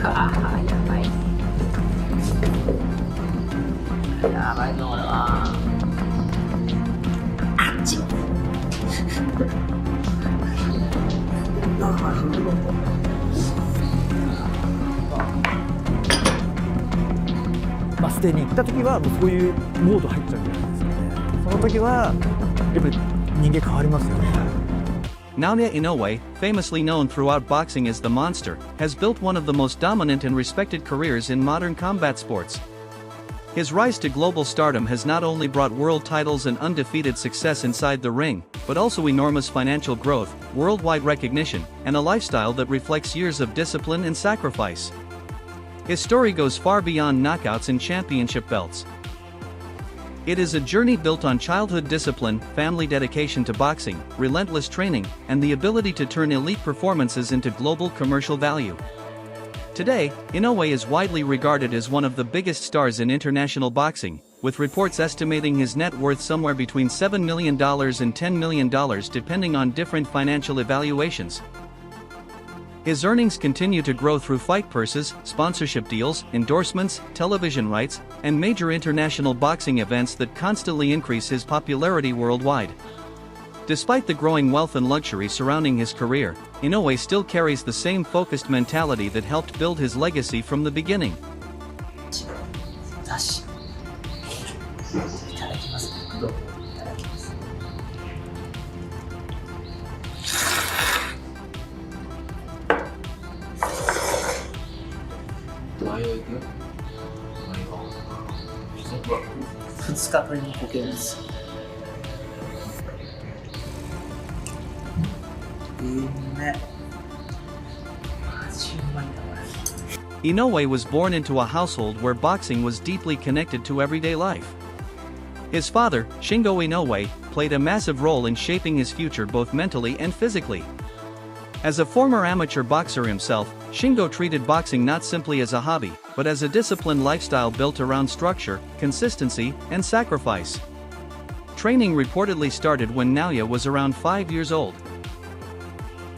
はあ、やばい。やばいぞ、俺は。あっち。バス停に行った時はもうそういうモード入っちゃうんじゃないですかね。その時はやっぱり人間変わりますよね。Naoya Inoue, famously known throughout boxing as the Monster, has built one of the most dominant and respected careers in modern combat sports. His rise to global stardom has not only brought world titles and undefeated success inside the ring, but also enormous financial growth, worldwide recognition, and a lifestyle that reflects years of discipline and sacrifice. His story goes far beyond knockouts and championship belts. It is a journey built on childhood discipline, family dedication to boxing, relentless training, and the ability to turn elite performances into global commercial value. Today, Inoue is widely regarded as one of the biggest stars in international boxing, with reports estimating his net worth somewhere between $7 million and $10 million depending on different financial evaluations. His earnings continue to grow through fight purses, sponsorship deals, endorsements, television rights, and major international boxing events that constantly increase his popularity worldwide. Despite the growing wealth and luxury surrounding his career, Inoue still carries the same focused mentality that helped build his legacy from the beginning. だし。いただきます。どうぞいただきます。マヨいくよ。マヨ。2日ぶりにこけるんですよ。Inoue was born into a household where boxing was deeply connected to everyday life. His father, Shingo Inoue, played a massive role in shaping his future both mentally and physically. As a former amateur boxer himself, Shingo treated boxing not simply as a hobby, but as a disciplined lifestyle built around structure, consistency, and sacrifice. Training reportedly started when Naoya was around 5 years old.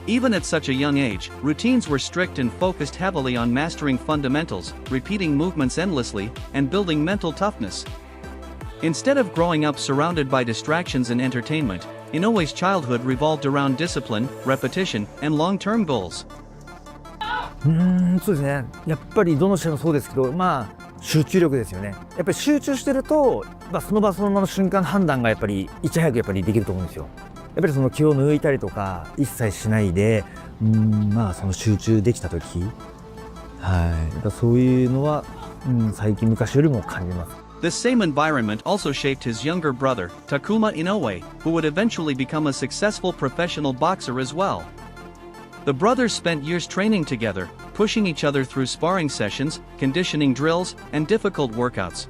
Even at such a young age, routines were strict and focused heavily on mastering fundamentals, repeating movements endlessly, and building mental toughness. Instead of growing up surrounded by distractions and entertainment, Inoue's childhood revolved around discipline, repetition, and long-term goals. そうですね。やっぱりどの試合もそうですけど、集中力ですよね。やっぱり集中してると、その場その場の瞬間判断がやっぱりいち早くやっぱりできると思うんですよ。やっぱりその気を抜いたりとか一切しないで、その集中できた時、やっぱそういうのは、最近昔よりも感じます。This same environment also shaped his younger brother, Takuma Inoue, who would eventually become a successful professional boxer as well. The brothers spent years training together, pushing each other through sparring sessions, conditioning drills, and difficult workouts.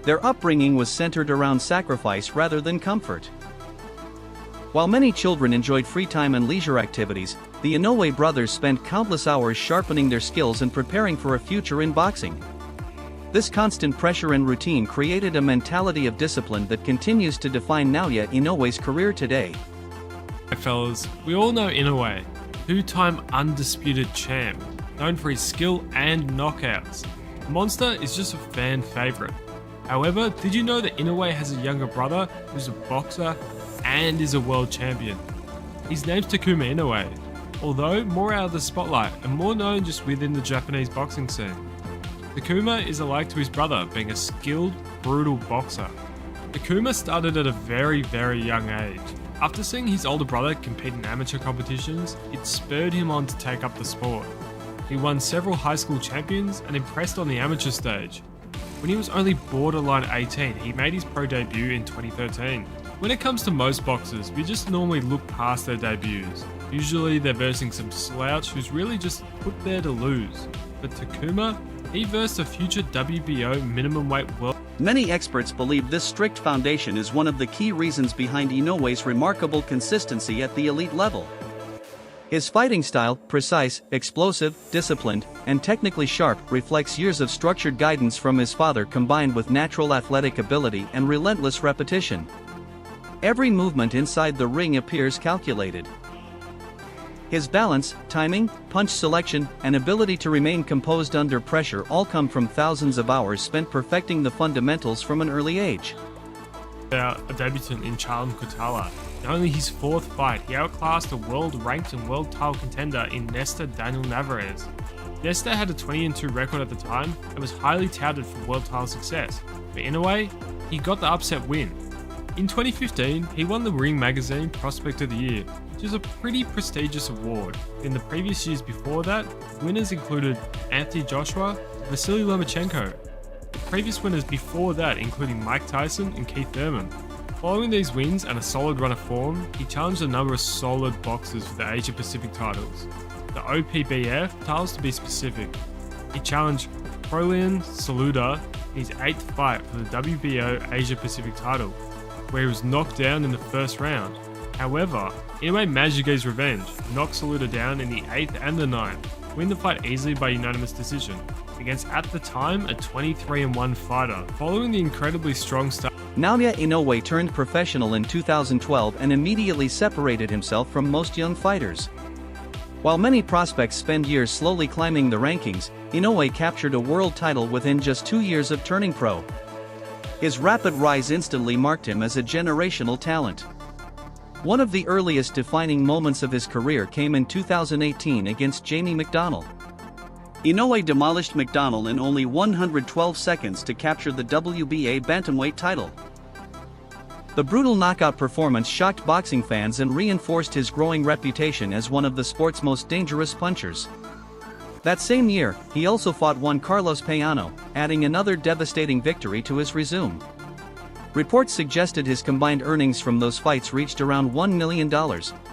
Their upbringing was centered around sacrifice rather than comfort. While many children enjoyed free time and leisure activities, the Inoue brothers spent countless hours sharpening their skills and preparing for a future in boxing. This constant pressure and routine created a mentality of discipline that continues to define Naoya Inoue's career today. Hey fellas, we all know Inoue, two-time undisputed champ, known for his skill and knockouts. The Monster is just a fan favorite. However, did you know that Inoue has a younger brother who's a boxer and is a world champion? His name's Takuma Inoue, although more out of the spotlight and more known just within the Japanese boxing scene. Takuma is alike to his brother, being a skilled, brutal boxer. Takuma started at a very young age. After seeing his older brother compete in amateur competitions, it spurred him on to take up the sport. He won several high school champions and impressed on the amateur stage. When he was only borderline 18, he made his pro debut in 2013. When it comes to most boxers, we just normally look past their debuts. Usually they're versing some slouch who's really just put there to lose. But Takuma, he versed a future WBO minimum weight world. Many experts believe this strict foundation is one of the key reasons behind Inoue's remarkable consistency at the elite level. His fighting style, precise, explosive, disciplined, and technically sharp, reflects years of structured guidance from his father combined with natural athletic ability and relentless repetition. Every movement inside the ring appears calculated. His balance, timing, punch selection, and ability to remain composed under pressure all come from thousands of hours spent perfecting the fundamentals from an early age. A debutant in Charles Kutala. In only his fourth fight, he outclassed a world-ranked and world title contender in Nesta Daniel Navarez. Nesta had a 20-2 record at the time and was highly touted for world title success, but Inoue, he got the upset win. In 2015, he won the Ring Magazine Prospect of the Year, which is a pretty prestigious award. In the previous years before that, winners included Anthony Joshua, Vasily Lomachenko. Previous winners before that including Mike Tyson and Keith Thurman. Following these wins and a solid run of form, he challenged a number of solid boxers for the Asia Pacific titles. The OPBF titles to be specific. He challenged Prolian Saluda in his 8th fight for the WBO Asia Pacific title, where he was knocked down in the first round. However, Inoue managed to get his revenge, knocked Saluda down in the 8th and the 9th, win the fight easily by unanimous decision, against at the time a 23-1 fighter. Following the incredibly strong start, Naoya Inoue turned professional in 2012 and immediately separated himself from most young fighters. While many prospects spend years slowly climbing the rankings, Inoue captured a world title within just 2 years of turning pro. His rapid rise instantly marked him as a generational talent. One of the earliest defining moments of his career came in 2018 against Jamie McDonnell. Inoue demolished McDonnell in only 112 seconds to capture the WBA bantamweight title. The brutal knockout performance shocked boxing fans and reinforced his growing reputation as one of the sport's most dangerous punchers. That same year, he also fought Juan Carlos Payano, adding another devastating victory to his resume. Reports suggested his combined earnings from those fights reached around $1 million,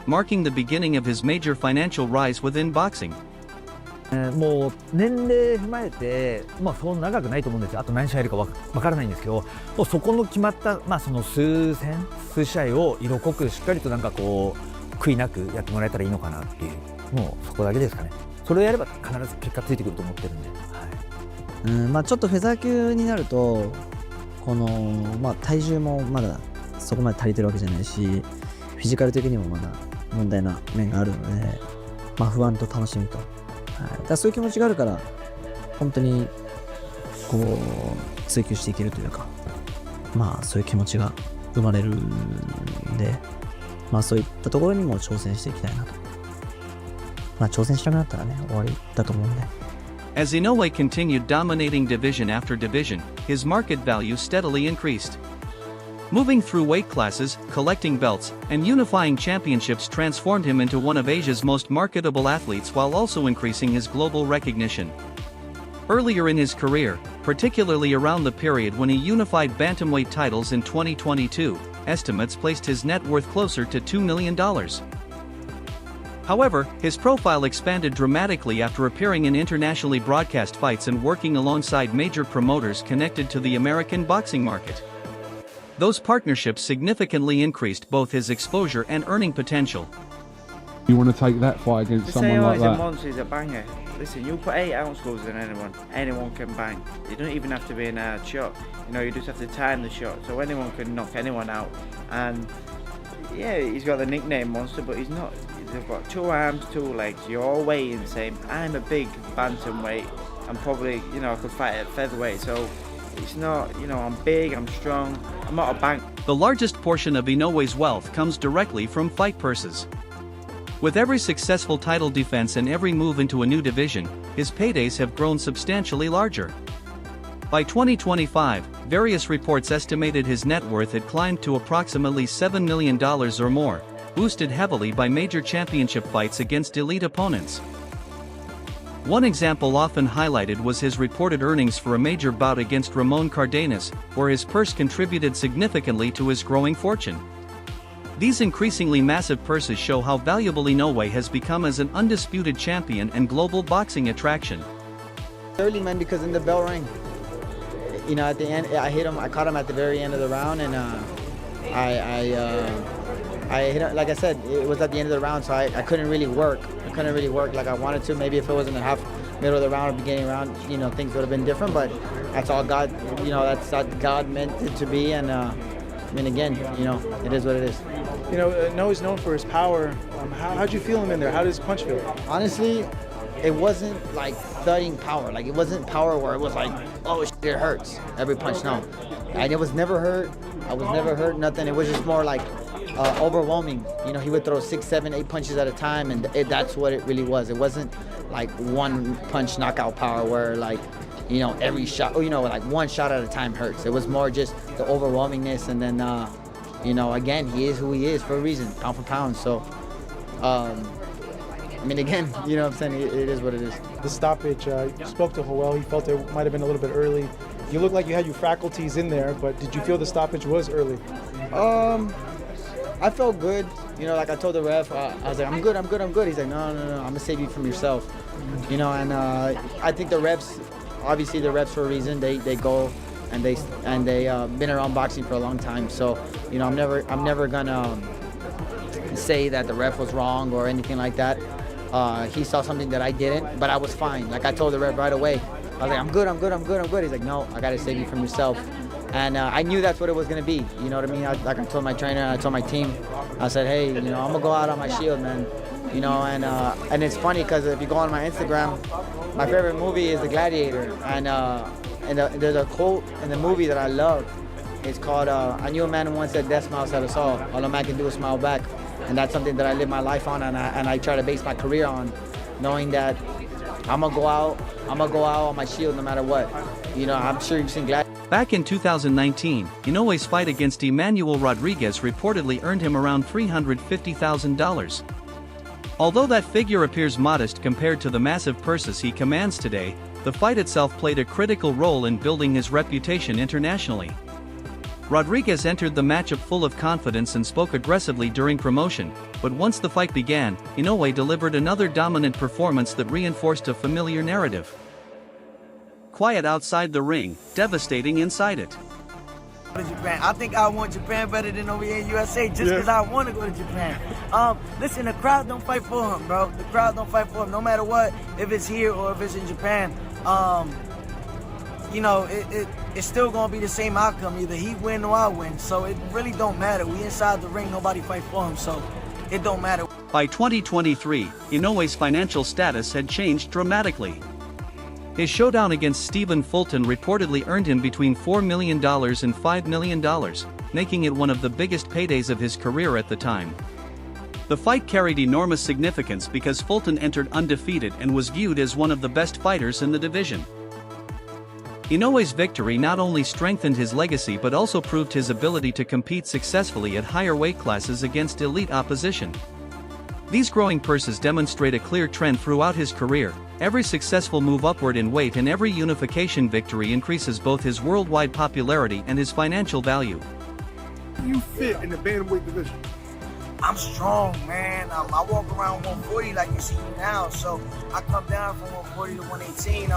marking the beginning of his major financial rise within boxing. もう年齢踏まえて、そう長くないと思うんですよ。あと何試合やるかわからないんですけど、もうそこの決まった、その数試合を色濃くしっかりと悔いなくやってもらえたらいいのかなっていう、もうそこだけですかね。それをやれば必ず結果ついてくると思ってるんで。ちょっとフェザー級になるとこの、体重もまだそこまで足りてるわけじゃないし、フィジカル的にもまだ問題な面があるので、不安と楽しみと。だからそういう気持ちがあるから本当にこう追求していけるというか、そういう気持ちが生まれるんで、そういったところにも挑戦していきたいなと。挑戦しなくなったらね、終わりだと思うんで。As Inoue continued dominating division after division, his market value steadily increased. Moving through weight classes, collecting belts, and unifying championships transformed him into one of Asia's most marketable athletes while also increasing his global recognition. Earlier in his career, particularly around the period when he unified bantamweight titles in 2022, estimates placed his net worth closer to $2 million. However, his profile expanded dramatically after appearing in internationally broadcast fights and working alongside major promoters connected to the American boxing market. Those partnerships significantly increased both his exposure and earning potential. You want to take that fight against someone like that? He's a monster, he's a banger. Listen, you put 8 ounce gloves on anyone can bang. You don't even have to be in a shot. You just have to time the shot, so anyone can knock anyone out. And yeah, he's got the nickname Monster, but he's not. They've got 2 arms, 2 legs. You're all weighing the same. I'm a big bantamweight. I'm probably, I could fight at featherweight, so it's not, I'm big, I'm strong, I'm not a bank. The largest portion of Inoue's wealth comes directly from fight purses. With every successful title defense and every move into a new division, his paydays have grown substantially larger. By 2025, various reports estimated his net worth had climbed to approximately $7 million or more, boosted heavily by major championship fights against elite opponents. One example often highlighted was his reported earnings for a major bout against Ramon Cardenas, where his purse contributed significantly to his growing fortune. These increasingly massive purses show how valuable Inoue has become as an undisputed champion and global boxing attraction. Early, man, because in the bell rang, at the end, I hit him. I caught him at the very end of the round, and I hit him. Like I said, it was at the end of the round, so I couldn't really work. I couldn't really work like I wanted to. Maybe if it was in the middle of the round or beginning round, things would have been different. But that's all God. That's what God meant it to be, and I mean, again, you know, it is what it is. You know, Noah's known for his power. How'd you feel him in there? How does his punch feel? Honestly, it wasn't like thudding power. Like, it wasn't power where it was like, oh, shit, it hurts. Every punch, no. And it was never hurt. I was never hurt, nothing. It was just more like overwhelming. You know, he would throw 6, 7, 8 punches at a time, and that's what it really was. It wasn't like one punch knockout power where like, you know, every shot, or, you know, like one shot at a time hurts. It was more just the overwhelmingness, and then, you know, again, he is who he is for a reason, pound for pound. So, I mean, again, you know what I'm saying? It is what it is. The stoppage, you spoke to Joel. He felt it might have been a little bit early. You look like you had your faculties in there, but did you feel the stoppage was early? I felt good. You know, like I told the ref, I was like, I'm good. He's like, no, I'm gonna save you from yourself. You know, and I think the refs, obviously the refs for a reason. They go and they been around boxing for a long time. So, you know, I'm never gonna say that the ref was wrong or anything like that. He saw something that I didn't, but I was fine. Like I told the ref right away. I was like, I'm good. He's like, no, I gotta save you from yourself. And I knew that's what it was gonna be. You know what I mean? Like I told my trainer, I told my team, I said, hey, you know, I'm gonna go out on my shield, man. You know, and it's funny because if you go on my Instagram, my favorite movie is The Gladiator, and there's a quote in the movie that I love. It's called, I knew a man who once said, death smiles at us all a man can do is smile back. And that's something that I live my life on, and I try to base my career on, knowing that I'm gonna go out on my shield no matter what. You know, I'm sure you've seen Gladiator. Back in 2019, Inoue's fight against Emmanuel Rodriguez reportedly earned him around $350,000. Although that figure appears modest compared to the massive purses he commands today, the fight itself played a critical role in building his reputation internationally. Rodriguez entered the matchup full of confidence and spoke aggressively during promotion, but once the fight began, Inoue delivered another dominant performance that reinforced a familiar narrative. Quiet outside the ring, devastating inside it. Japan. I think I want Japan better than over here in USA just because I want to go to Japan. Listen, the crowd don't fight for him, bro. The crowd don't fight for him no matter what, if it's here or if it's in Japan. You know, it's still going to be the same outcome. Either he win or I win. So it really don't matter. We inside the ring, nobody fight for him, so it don't matter. By 2023, Inoue's financial status had changed dramatically. His showdown against Stephen Fulton reportedly earned him between $4 million and $5 million, making it one of the biggest paydays of his career at the time. The fight carried enormous significance because Fulton entered undefeated and was viewed as one of the best fighters in the division. Inoue's victory not only strengthened his legacy but also proved his ability to compete successfully at higher weight classes against elite opposition. These growing purses demonstrate a clear trend throughout his career. Every successful move upward in weight and every unification victory increases both his worldwide popularity and his financial value. You fit in the bantamweight division? I'm strong, man. I walk around 140 like you see me now, so I come down from 140 to 118.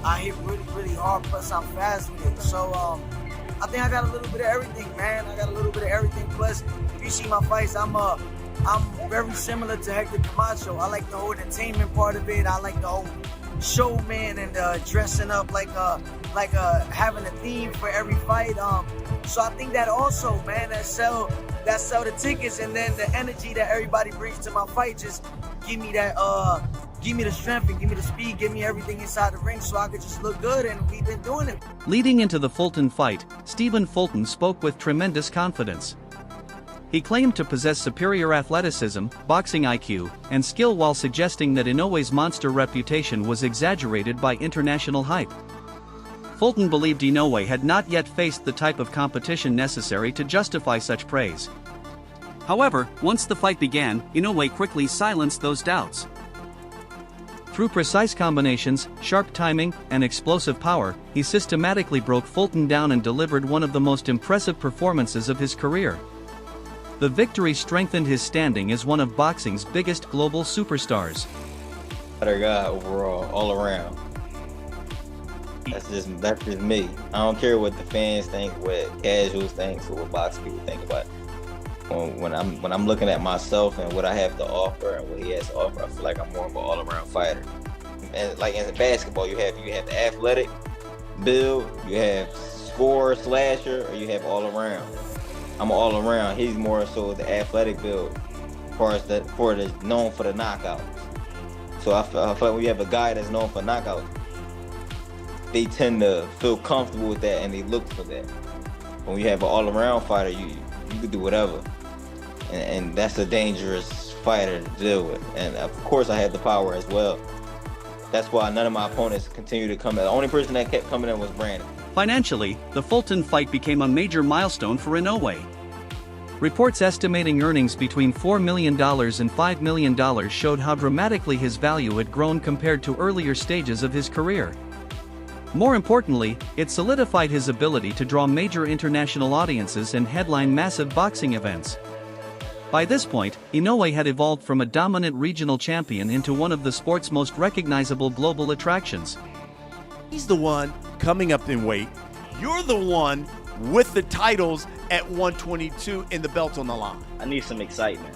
I hit really, really hard, plus I'm fast with it. So I think I got a little bit of everything, man. I got a little bit of everything. Plus, if you see my fights, I'm very similar to Hector Camacho. I like the whole entertainment part of it. I like the whole showman and dressing up like having a theme for every fight. So I think that also, man, that sell the tickets, and then the energy that everybody brings to my fight just give me that give me the strength and give me the speed, give me everything inside the ring so I could just look good, and we've been doing it. Leading into the Fulton fight, Stephen Fulton spoke with tremendous confidence. He claimed to possess superior athleticism, boxing IQ, and skill while suggesting that Inoue's monster reputation was exaggerated by international hype. Fulton believed Inoue had not yet faced the type of competition necessary to justify such praise. However, once the fight began, Inoue quickly silenced those doubts. Through precise combinations, sharp timing, and explosive power, he systematically broke Fulton down and delivered one of the most impressive performances of his career. The victory strengthened his standing as one of boxing's biggest global superstars. Better guy overall, all around. That's just me. I don't care what the fans think, what casuals think, or what boxing people think about it. When I'm looking at myself and what I have to offer and what he has to offer, I feel like I'm more of an all-around fighter. And like in basketball, you have the athletic build, you have scorer, slasher, or you have all around. I'm all around. He's more so the athletic build, as far as known for the knockouts. So I feel like when you have a guy that's known for knockouts, they tend to feel comfortable with that and they look for that. When you have an all-around fighter, you can do whatever, and that's a dangerous fighter to deal with. And of course, I had the power as well. That's why none of my opponents continued to come in. The only person that kept coming in was Brandon. Financially, the Fulton fight became a major milestone for Inoue. Reports estimating earnings between $4 million and $5 million showed how dramatically his value had grown compared to earlier stages of his career. More importantly, it solidified his ability to draw major international audiences and headline massive boxing events. By this point, Inoue had evolved from a dominant regional champion into one of the sport's most recognizable global attractions. He's the one coming up in weight. You're the one with the titles at 122 and the belt on the line. I need some excitement.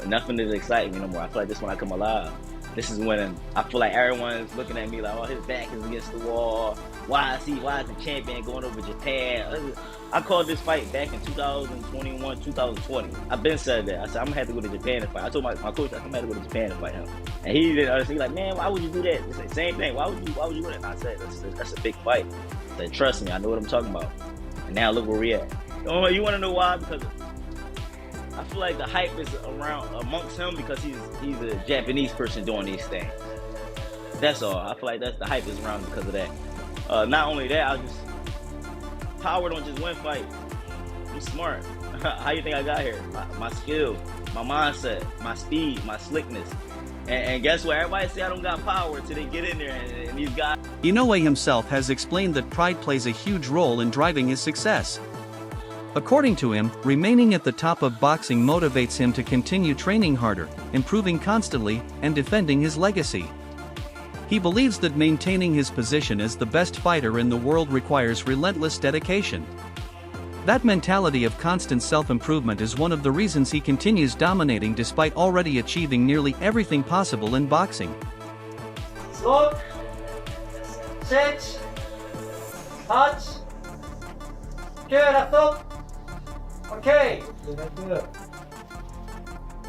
Nothing is exciting me no more. I feel like this is when I come alive. This is when I feel like everyone's looking at me like, oh, his back is against the wall. Why is the champion going over Japan? I called this fight back in 2021, 2020. I've been said that. I said, I'm gonna have to go to Japan to fight. I told my coach, I'm gonna have to go to Japan to fight him. And he didn't understand. He's like, man, why would you do that? It's the same thing. Why would you do that? And I said, that's a big fight. I said, trust me, I know what I'm talking about. And now look where we at. You wanna know why? Because I feel like the hype is around amongst him because he's a Japanese person doing these things. That's all. I feel like the hype is around because of that. Not only that, power don't just win fights. I'm smart. How you think I got here? My skill, my mindset, my speed, my slickness. And guess what? Everybody say I don't got power until they get in there and these guys. Inoue himself has explained that pride plays a huge role in driving his success. According to him, remaining at the top of boxing motivates him to continue training harder, improving constantly, and defending his legacy. He believes that maintaining his position as the best fighter in the world requires relentless dedication. That mentality of constant self-improvement is one of the reasons he continues dominating despite already achieving nearly everything possible in boxing. 6, 7, 8, 9, ラスト OK。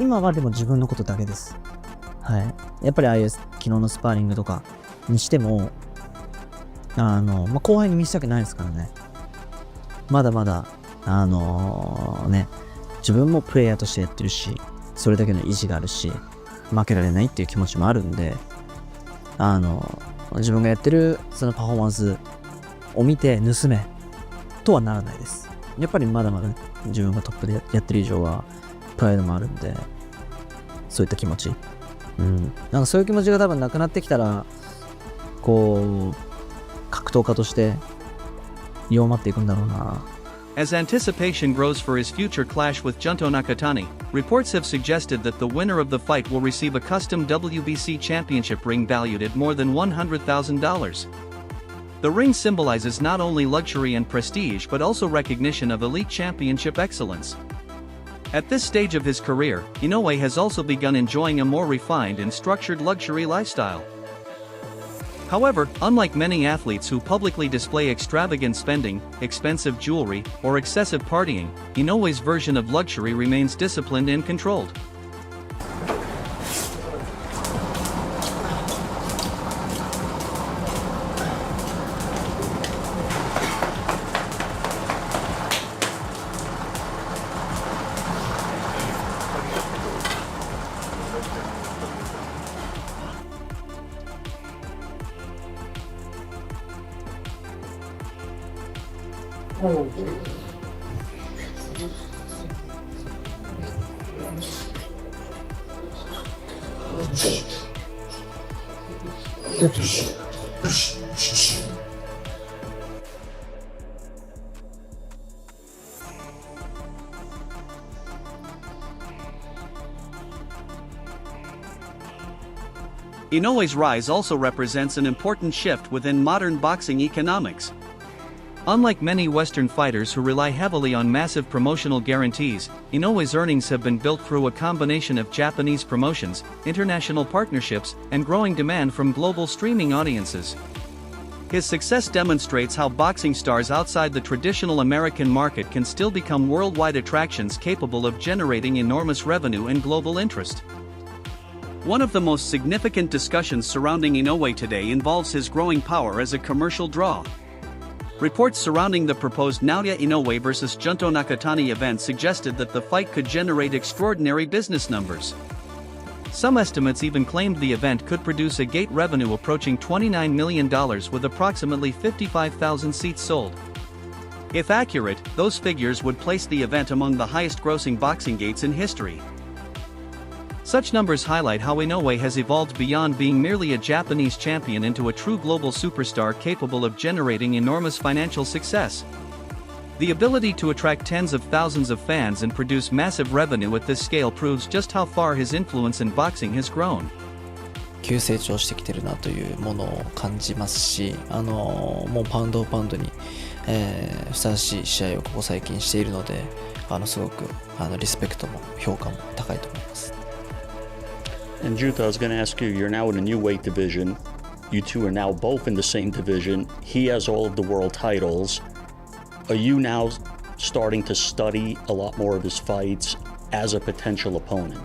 今はでも自分のことだけです。はい。やっぱりああいう昨日のスパーリングとかにしても、後輩に見せたくないですからね。まだまだ、自分もプレイヤーとしてやってるし、それだけの意地があるし、負けられないっていう気持ちもあるんで、自分がやってるそのパフォーマンスを見て盗めとはならないです。やっぱりまだまだ、自分がトップでやってる以上はプライドもあるんで、そういった気持ち、なんかそういう気持ちが多分なくなってきたら、こう格闘家として弱まっていくんだろうな。As anticipation grows for his future clash with Junto Nakatani, reports have suggested that the winner of the fight will receive a custom WBC championship ring valued at more than $100,000. The ring symbolizes not only luxury and prestige but also recognition of elite championship excellence. At this stage of his career, Inoue has also begun enjoying a more refined and structured luxury lifestyle. However, unlike many athletes who publicly display extravagant spending, expensive jewelry, or excessive partying, Inoue's version of luxury remains disciplined and controlled. Inoue's rise also represents an important shift within modern boxing economics. Unlike many Western fighters who rely heavily on massive promotional guarantees, Inoue's earnings have been built through a combination of Japanese promotions, international partnerships, and growing demand from global streaming audiences. His success demonstrates how boxing stars outside the traditional American market can still become worldwide attractions capable of generating enormous revenue and global interest. One of the most significant discussions surrounding Inoue today involves his growing power as a commercial draw. Reports surrounding the proposed Naoya Inoue vs Junto Nakatani event suggested that the fight could generate extraordinary business numbers. Some estimates even claimed the event could produce a gate revenue approaching $29 million with approximately 55,000 seats sold. If accurate, those figures would place the event among the highest-grossing boxing gates in history. Such numbers highlight how Inoue has evolved beyond being merely a Japanese champion into a true global superstar capable of generating enormous financial success. The ability to attract tens of thousands of fans and produce massive revenue at this scale proves just how far his influence in boxing has grown. 急成長してきてるなというものを感じますし、もうパウンドパウンドに、ふさわしい試合をここ最近しているので、すごくリスペクトも評価も高いと思います。And Junto, I was going to ask you, you're now in a new weight division. You two are now both in the same division. He has all of the world titles. Are you now starting to study a lot more of his fights as a potential opponent?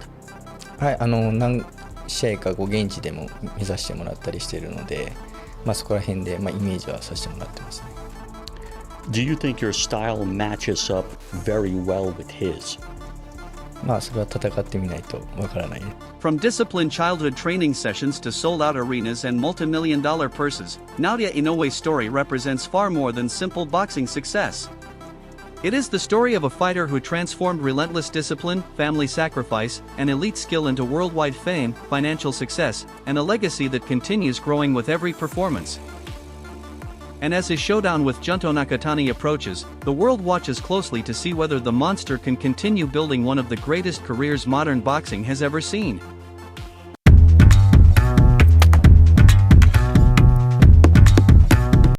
はい、何試合か現地でも見させてもらったりしているので、そこら辺でイメージはさせてもらってますね。Do you think your style matches up very well with his? それは戦ってみないとわからないね。From disciplined childhood training sessions to sold-out arenas and multi-million-dollar purses, Naoya Inoue's story represents far more than simple boxing success. It is the story of a fighter who transformed relentless discipline, family sacrifice, and elite skill into worldwide fame, financial success, and a legacy that continues growing with every performance. And as his showdown with Junto Nakatani approaches, the world watches closely to see whether the monster can continue building one of the greatest careers modern boxing has ever seen.